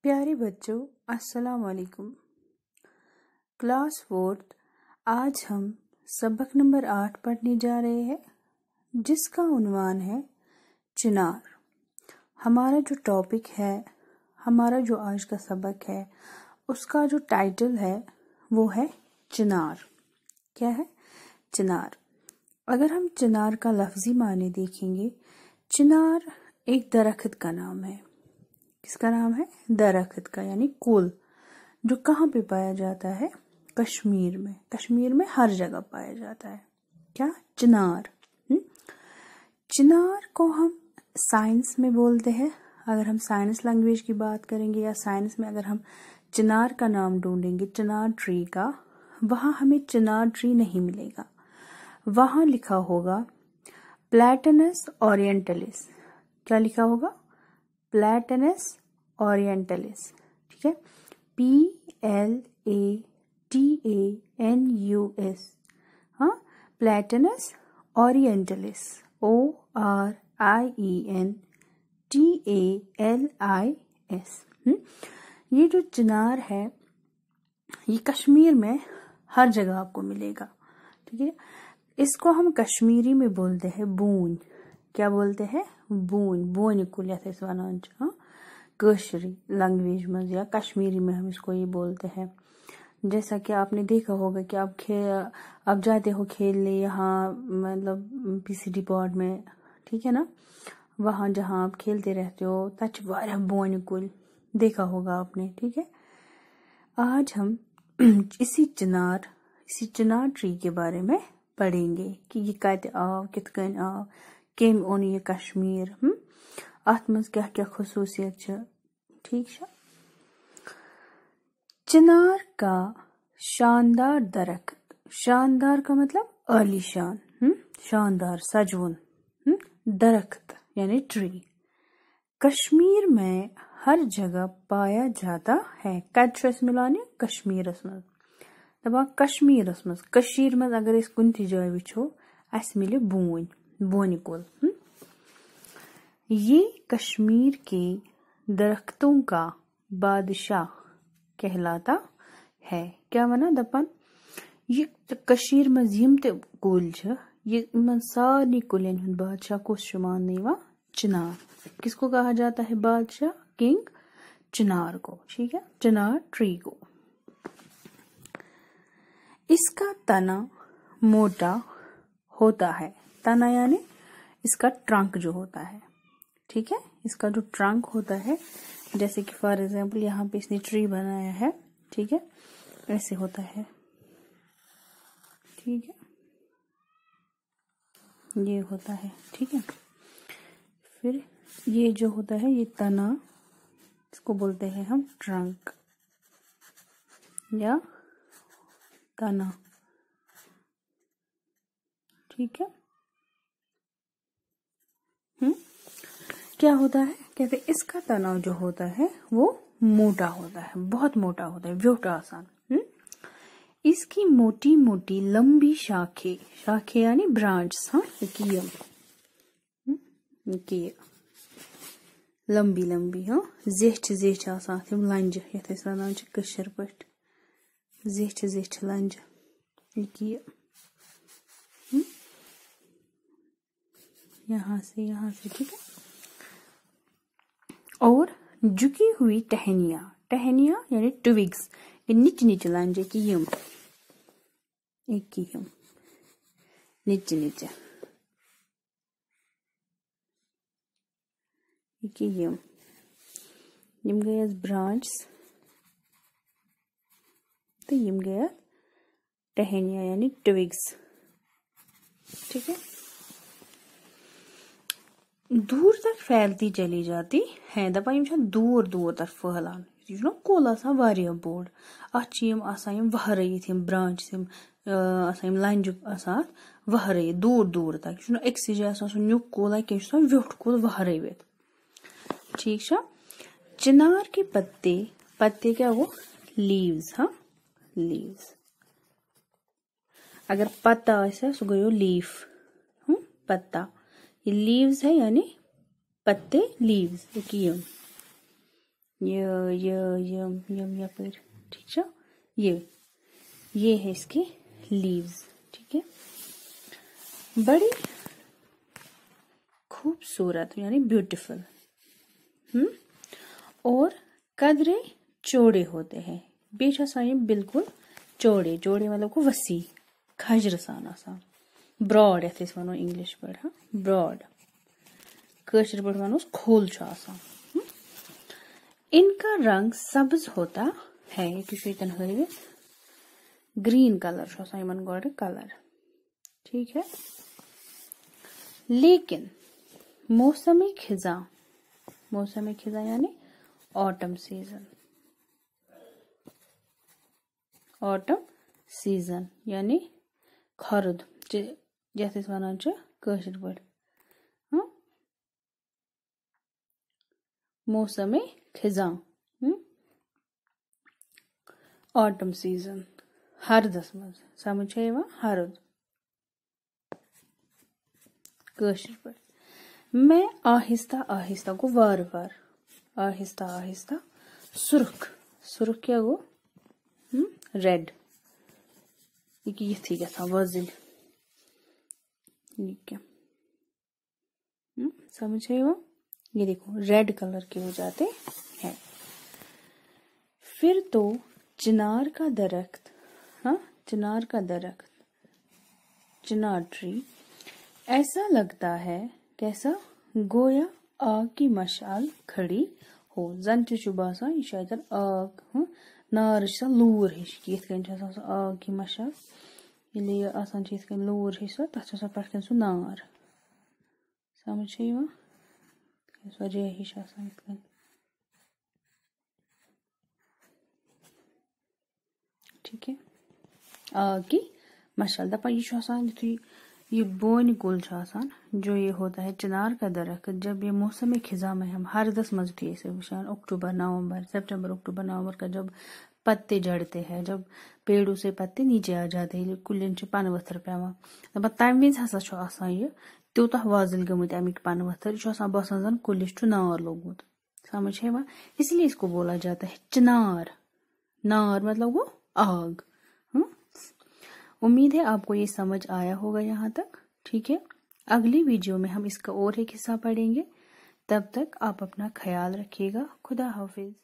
प्यारे बच्चों, अस्सलाम वालेकुम। क्लास 4 आज हम सबक नंबर 8 पढ़ने जा रहे हैं, जिसका उन्वान है चिनार। हमारा जो टॉपिक है, हमारा जो आज का सबक है, उसका जो टाइटल है वो है चिनार। क्या है? चिनार। अगर हम चिनार का लफ्जी माने देखेंगे, चिनार एक दरख्त का नाम है। किसका नाम है? दरख्त का, यानी कुल, जो कहाँ पे पाया जाता है? कश्मीर में। कश्मीर में हर जगह पाया जाता है। क्या? चिनार। चिनार को हम साइंस में बोलते हैं। अगर हम साइंस लैंग्वेज की बात करेंगे या साइंस में अगर हम चिनार का नाम ढूंढेंगे, चिनार ट्री का, वहाँ हमें चिनार ट्री नहीं मिलेगा। वहाँ लिखा होगा प्लैटेनस ओरिएंटलिस। क्या लिखा होगा? प्लैटेनस ओरिएंटलिस। ठीक है, PLATANUS। हाँ, प्लैटेनस ओरिएंटलिस, ORIENTALIS। ये जो चिनार है, ये कश्मीर में हर जगह आपको मिलेगा। ठीक है, इसको हम कश्मीरी में बोलते हैं बून। क्या बोलते हैं? बून। बोन कुल यथ वन कश्मीरी लैंग्वेज में या कश्मीरी में हम इसको ये बोलते हैं। जैसा कि आपने देखा होगा कि आप जाते हो खेलने यहाँ, मतलब PCD बोर्ड में, ठीक है ना, वहाँ जहाँ आप खेलते रहते हो तच वारा बोन कुल देखा होगा आपने। ठीक है, आज हम इसी चिनार ट्री के बारे में पढ़ेंगे कि ये कत आव, कित कन आव, केम ओन ये कश्मीर, अत मज क्या क्या खसूसियत छ। ठीक है, चिनार का शानदार दरख्त। शानदार का मतलब आलीशान, शानदार, सजवन, दरख्त यानी ट्री कश्मीर में हर जगह पाया जाता है। कत मिलाने कश्मीरस मज दपा कश्मीरस मज कशीर मज अगर इस कुन थी जाय वुचो अस मिले बून, बोन कुल। ये कश्मीर के दरख्तों का बादशाह कहलाता है। क्या वना दपन ये कशीर मज यम ते कुल छ, ये मन सारी कुलन हुंद बादशाह कुस शुमान नहीं चिनार। किसको कहा जाता है बादशाह? किंग चिनार को। ठीक है, चिनार ट्री को। इसका तना मोटा होता है। तना यानी इसका ट्रंक जो होता है। ठीक है, इसका जो ट्रंक होता है, जैसे कि फॉर एग्जांपल यहाँ पे इसने ट्री बनाया है। ठीक है, ऐसे होता है। ठीक है, ये होता है। ठीक है, फिर ये जो होता है ये तना, इसको बोलते हैं हम ट्रंक या तना। ठीक है, क्या होता है? कहते इसका तना जो होता है वो मोटा होता है, बहुत मोटा होता है, व्योटा आसान। इसकी मोटी मोटी लंबी शाखे, शाखे यानी ब्रांच, हाँ, लंबी लंबी, हाँ, जेठ जेठ आसान थम लंज यथ वन कशर पट, जेठ जेठ लंज यहाँ से। ठीक है, और झुकी हुई टहनिया, टहनिया यानी ट्विग्स, ये निच निच लंज की यम एक की यम निच निच की यम गए ब्रांच तो यम गया टहनिया यानी ट्विग्स। ठीक है, दूर तक फैलती चली जाती है। दपा यम दूर दूर तक फहलान। यह कुल आसान वारिया बोड़, अम वहरयित ब्रांच यम लंजुक आसान वहरयित दूर दूर तक। यह अक्सी जाय सो न्युक कुल क्या व्योट कुल वहरयित। ठीक है, चिनार के पत्ते क्या वो? लीव्स। हाँ, लीव्स। अगर पत्ता ऐसा सो गयो लीफ, पत्ता। ये लीव्स है यानी पत्ते, लीव्स। ये पर, ठीक है। ये है इसके लीव्स, ठीक है। बड़ी खूबसूरत यानी ब्यूटीफुल, और कदरे चौड़े होते हैं। बेच आसान बिल्कुल चौड़े, चौड़े मतलब को वसी, खजरसान आसान, ब्रॉड यथ वनो इंग्लिश पर, हाँ ब्रॉड, कशर पर वनो खोल आसान। इनका रंग सब्ज होता है, ये ग्रीन कलर गोड कलर, ठीक है। लेकिन मौसम खिजा यानी ऑटम सीजन, यानी खरुद जैसे वन कशर पर, मौसम खिजा, ऑटम सीजन, हरदस मज समझ हरुद कशर पर। मैं आहिस्ता आहिस्ता को वार वार, आहिस्ता आहिस्ता सुर्ख, सुर्ख क्या गो रेड, ये गसा वजिल, क्या समझ ये देखो रेड कलर के हो जाते हैं। फिर तो चिनार का दरख्त, चिनार का दरख्त, चिनार ट्री ऐसा लगता है कैसा, गोया आग की मशाल खड़ी हो। जन चुबासा ये शायद आग, नार लूर हिश आग की मशाल, ये आसान लूर हिश तथा पे सह नार, समझ वजह हिश आसान, ठीक है। आग की मशाल दपा ये बोन कुल जो ये होता है चिनार का दरख्त, जब ये मौसम खिजा में हम हरदस मज थी इसे विशाल अक्टूबर नवंबर, सितंबर अक्टूबर नवंबर का जब पत्ते झड़ते हैं, जब पेड़ों से पत्ते नीचे आ जाते हैं, कुलिन पन वथर पे तम विज हसा यह तूत वाजिल गमुत अमिक पन वथर बसान जन कुलिस नार लोगमुत, समझ है वह, इसलिए इसको बोला जाता है चिनार। नार मतलब वो आग। उम्मीद है आपको ये समझ आया होगा यहाँ तक, ठीक है। अगली वीडियो में हम इसका और एक हिस्सा पढ़ेंगे। तब तक आप अपना ख्याल रखिएगा। खुदा हाफिज।